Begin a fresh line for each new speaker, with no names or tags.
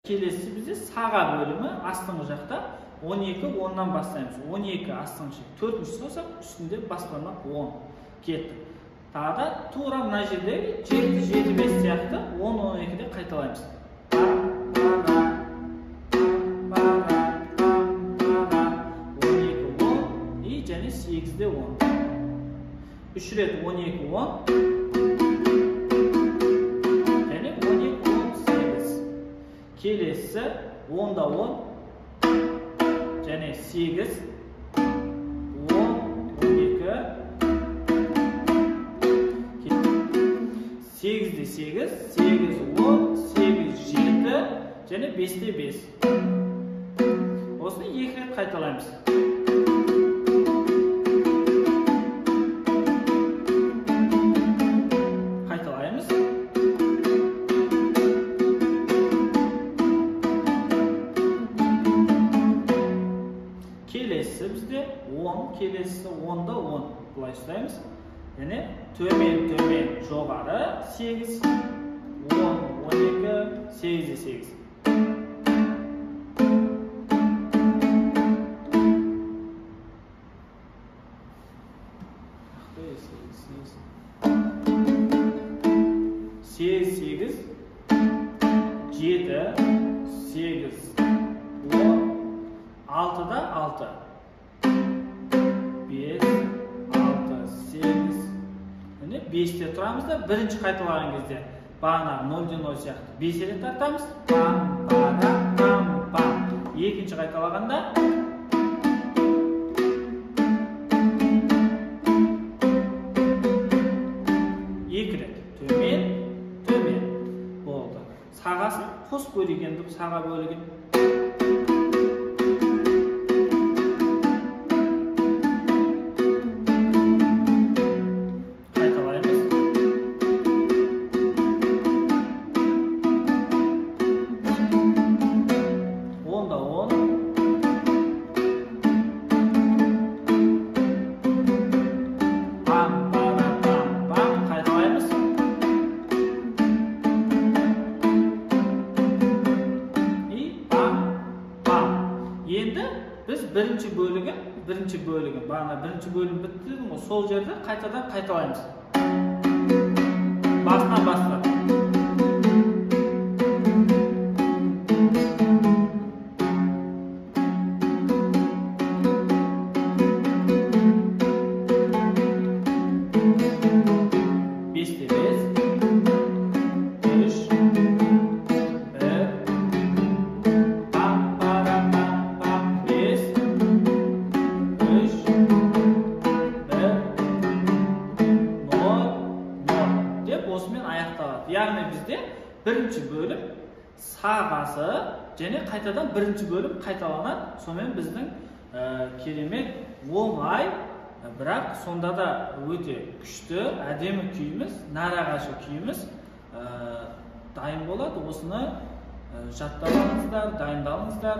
Келесі бізде саға бөлімі астыңғы жақта 12 10-нан бастаймыз. 12 астыңғы 4-ші салсақ, үстінде баспармақ 10 кетті. Тағы да тура мына жердегі 7-5 сияқты 10-12-де қайталаймыз. 12-10 и және 8-де 10. 3 рет 12-10 және 12-18. Келесі 10-да 10 және 8 8-де 8, 8-10, 8-7 және 5-де 5. Осыны 2 рет қайталаймыз. Қайталаймыз. Келесі бізде 10, келесі 10-да 10. Бұлай ұстаймыз. Және төмен жоғары 8, 10, 12, 8-де 8. Сегіз, 7, 8, 10, 6-да 6. 5, 5-те тұрамыз да, бірінші қайталаған кезде бағанағы 0-ден 0 сияқты 5 рет тартамыз. Екінші қайталағанда екі рет төмен болды. Сағасын қос бөлігенді саға бөліген. Енді біз бірінші бөлігін, бағана бірінші бөлім бітті, сол жерде қайтадан қайталаймыз. Басынан бастап. Осымен аяқталады. Яғни бізде бірінші бөлім сағасы және қайтадан бірінші бөлім қайталанады. Сонымен біздің керемет оңай, бірақ сонда да өте күшті, әдемі күйіміз, нарағашы күйіміз дайын болады. Осыны жаттап алыңыздар, дайындалыңыздар.